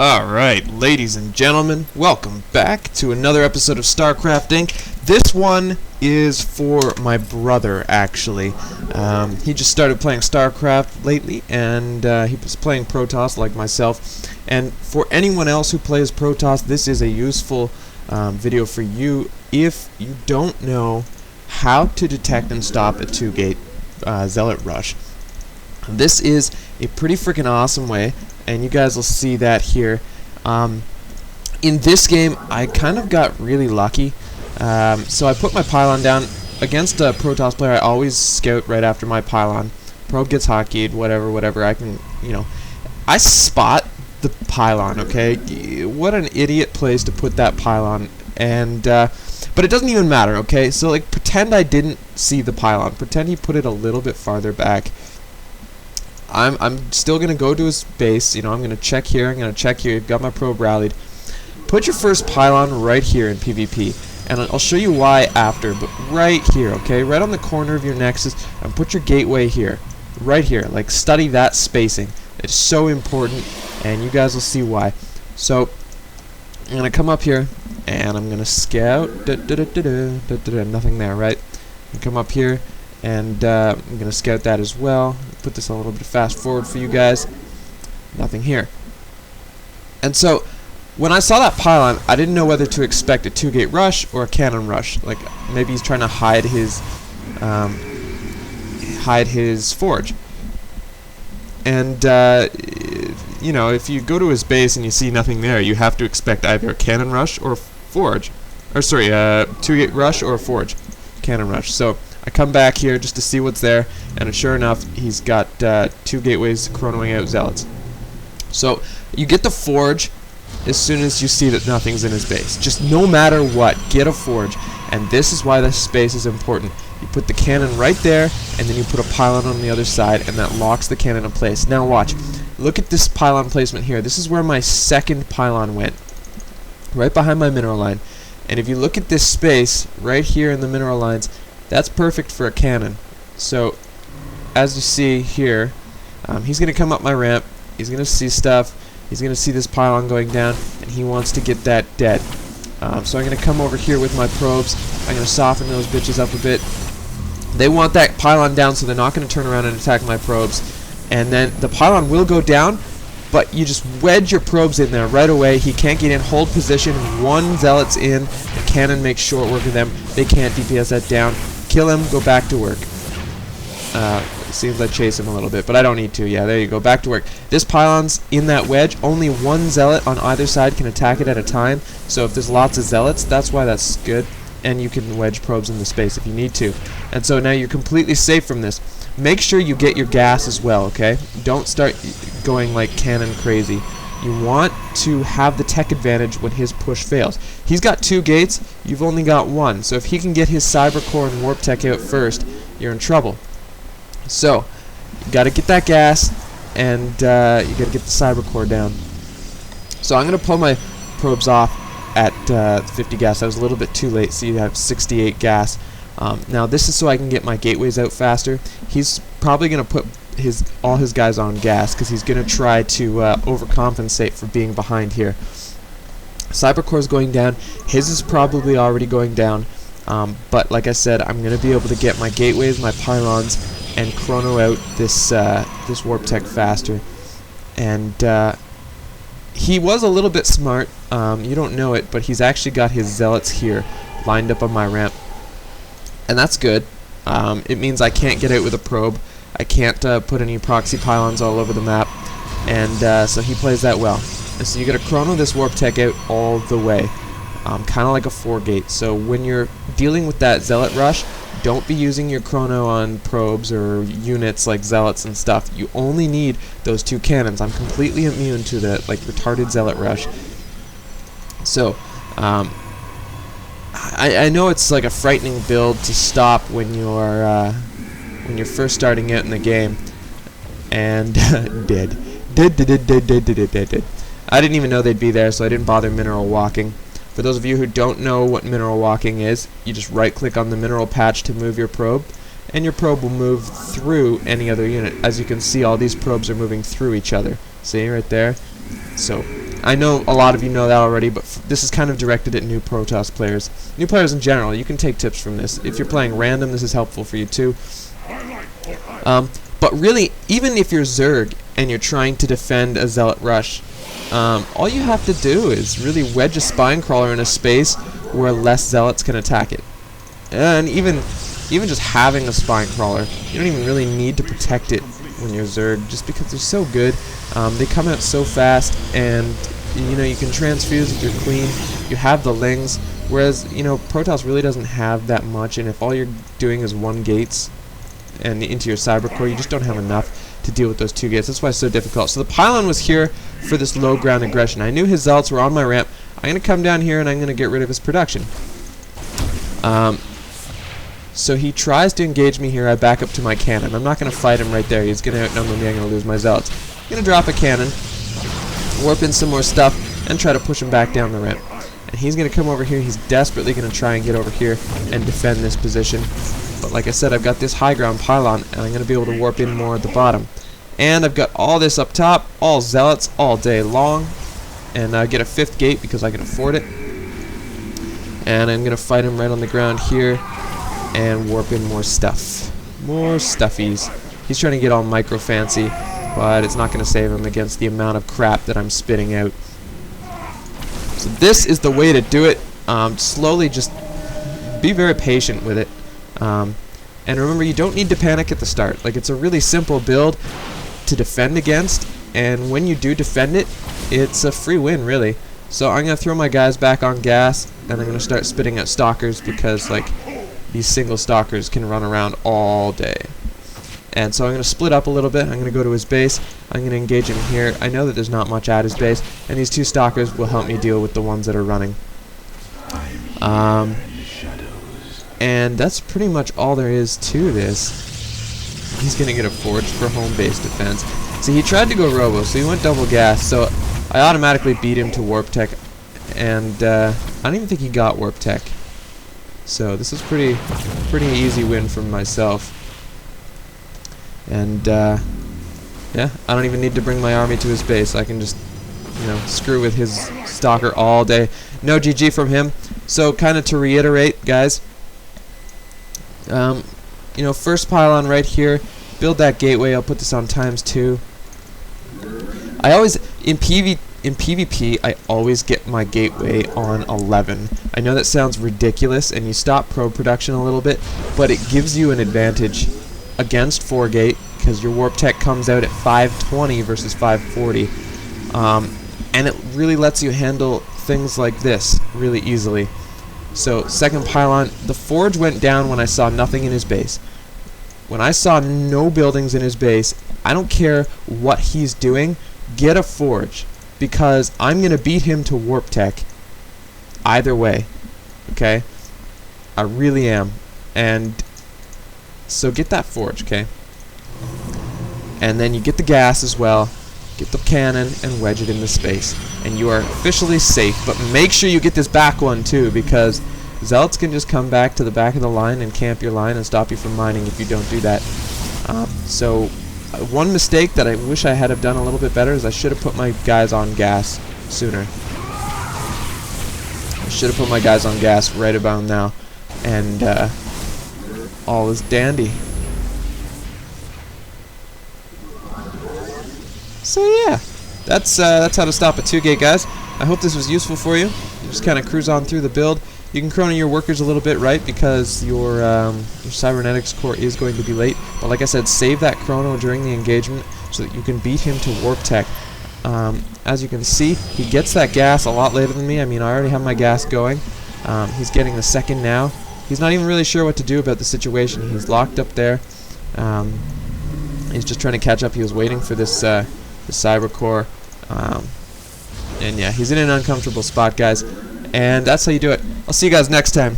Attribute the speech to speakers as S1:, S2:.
S1: Alright, ladies and gentlemen, welcome back to another episode of StarCraft Inc. This one is for my brother, actually. He just started playing StarCraft lately, and he was playing Protoss like myself. And for anyone else who plays Protoss, this is a useful video for you if you don't know how to detect and stop a 2-gate Zealot rush. This is a pretty freaking awesome way, and you guys will see that here. In this game, I kind of got really lucky. So I put my pylon down. Against a Protoss player, I always scout right after my pylon. Probe gets hotkeyed, whatever. I can, I spot the pylon, okay? What an idiot place to put that pylon. And, but it doesn't even matter, okay? So, like, pretend I didn't see the pylon. Pretend he put it a little bit farther back. I'm still going to go to his base. I'm going to check here. I'm going to check here. You've got my probe rallied. Put your first pylon right here in PvP. And I'll show you why after. But right here, okay? Right on the corner of your nexus. And put your gateway here. Right here. Like, study that spacing. It's so important. And you guys will see why. So, I'm going to come up here. And I'm going to scout. Nothing there, right? And come up here. And I'm going to scout that as well. Put this a little bit fast forward for you guys. Nothing here. And so, when I saw that pylon, I didn't know whether to expect a 2-gate rush or a cannon rush. Like, maybe he's trying to hide his forge. And, if you go to his base and you see nothing there, you have to expect either a cannon rush or a forge. Or, sorry, a 2-gate rush or a forge. Cannon rush. So, I come back here just to see what's there, and sure enough, he's got 2 gateways chronoing out zealots. So, you get the forge as soon as you see that nothing's in his base. Just no matter what, get a forge. And this is why this space is important. You put the cannon right there, and then you put a pylon on the other side, and that locks the cannon in place. Now watch. Look at this pylon placement here. This is where my second pylon went. Right behind my mineral line. And if you look at this space, right here in the mineral lines, that's perfect for a cannon. So, as you see here, he's going to come up my ramp. He's going to see stuff. He's going to see this pylon going down, and he wants to get that dead. So I'm going to come over here with my probes. I'm going to soften those bitches up a bit. They want that pylon down, so they're not going to turn around and attack my probes. And then the pylon will go down, but you just wedge your probes in there right away. He can't get in. Hold position. One zealot's in. The cannon makes short work of them. They can't DPS that down. Kill him. Go back to work. It seems I chase him a little bit, but I don't need to. Yeah, there you go. Back to work. This pylon's in that wedge. Only one zealot on either side can attack it at a time. So if there's lots of zealots, that's why that's good. And you can wedge probes in the space if you need to. And so now you're completely safe from this. Make sure you get your gas as well, okay? Don't start going like cannon crazy. You want to have the tech advantage when his push fails. He's got 2 gates, you've only got 1. So if he can get his cyber core and warp tech out first, you're in trouble. So, you gotta get that gas, and you gotta get the cyber core down. So I'm gonna pull my probes off at 50 gas. I was a little bit too late, so you have 68 gas. Now this is so I can get my gateways out faster. He's probably gonna put all his guys on gas because he's gonna try to overcompensate for being behind here. Cyber core's going down. His is probably already going down. But like I said, I'm gonna be able to get my gateways, my pylons, and chrono out this this warp tech faster. And he was a little bit smart. You don't know it, but he's actually got his zealots here lined up on my ramp, and that's good. It means I can't get out with a probe. I can't put any proxy pylons all over the map, and so he plays that well. And so you got to chrono this warp tech out all the way, kind of like a 4-gate. So when you're dealing with that zealot rush, don't be using your chrono on probes or units like zealots and stuff. You only need those 2 cannons. I'm completely immune to the retarded zealot rush. So I know it's like a frightening build to stop when you're first starting out in the game, and dead. I didn't even know they'd be there, so I didn't bother mineral walking. For those of you who don't know what mineral walking is, you just right-click on the mineral patch to move your probe, and your probe will move through any other unit. As you can see, all these probes are moving through each other. See right there? So I know a lot of you know that already, but this is kind of directed at new Protoss players. New players in general, you can take tips from this. If you're playing random, this is helpful for you too. But really, even if you're Zerg and you're trying to defend a Zealot rush, all you have to do is really wedge a spine crawler in a space where less Zealots can attack it. And even just having a spine crawler, you don't even really need to protect it when you're Zerg, just because they're so good. They come out so fast, and you know, you can transfuse if you're clean. You have the lings, whereas you know, Protoss really doesn't have that much, and if all you're doing is 1 gates and into your cyber core, you just don't have enough to deal with those 2 gates. That's why it's so difficult. So the pylon was here for this low ground aggression. I knew his Zealots were on my ramp. I'm going to come down here and I'm going to get rid of his production. So he tries to engage me here. I back up to my cannon. I'm not going to fight him right there. He's going to outnumber me. I'm going to lose my Zealots. I'm going to drop a cannon, warp in some more stuff, and try to push him back down the ramp. And he's going to come over here. He's desperately going to try and get over here and defend this position. But like I said, I've got this high ground pylon, and I'm going to be able to warp in more at the bottom. And I've got all this up top, all Zealots, all day long. And I get a 5th gate because I can afford it. And I'm going to fight him right on the ground here and warp in more stuff. More stuffies. He's trying to get all micro fancy, but it's not going to save him against the amount of crap that I'm spitting out. So this is the way to do it. Slowly, just be very patient with it. And remember, you don't need to panic at the start. Like, it's a really simple build to defend against, and when you do defend it, it's a free win, really. So I'm going to throw my guys back on gas, and I'm going to start spitting at stalkers, because like these single stalkers can run around all day. And so I'm going to split up a little bit. I'm going to go to his base. I'm going to engage him here. I know that there's not much at his base, and these 2 stalkers will help me deal with the ones that are running. And that's pretty much all there is to this. He's going to get a forge for home base defense. See, he tried to go robo, so he went double gas, so I automatically beat him to warp tech, and I don't even think he got warp tech. So this is pretty easy win for myself. And yeah, I don't even need to bring my army to his base. I can just, you know, screw with his stalker all day. No GG from him. So kind of to reiterate, guys, you know, first pylon right here, build that gateway. I'll put this on ×2. I always, in PvP, I always get my gateway on 11. I know that sounds ridiculous, and you stop probe production a little bit, but it gives you an advantage against 4-gate, because your warp tech comes out at 520 versus 540. And it really lets you handle things like this really easily. So, second pylon, the forge went down when I saw nothing in his base. When I saw no buildings in his base, I don't care what he's doing, get a forge, because I'm going to beat him to warp tech either way. Okay? I really am. And so get that forge, okay? And then you get the gas as well, get the cannon, and wedge it into space. And you are officially safe, but make sure you get this back one too, because Zealots can just come back to the back of the line and camp your line and stop you from mining if you don't do that. So one mistake that I wish I had have done a little bit better is I should have put my guys on gas sooner. I should have put my guys on gas right about now, and all is dandy. So yeah, that's how to stop a 2-gate, guys. I hope this was useful for you. You just kind of cruise on through the build. You can chrono your workers a little bit, right, because your cybernetics core is going to be late. But like I said, save that chrono during the engagement so that you can beat him to warp tech. As you can see, he gets that gas a lot later than me. I mean, I already have my gas going. He's getting the second now. He's not even really sure what to do about the situation. He's locked up there. He's just trying to catch up. He was waiting for this the cyber core. And yeah, he's in an uncomfortable spot, guys. And that's how you do it. I'll see you guys next time.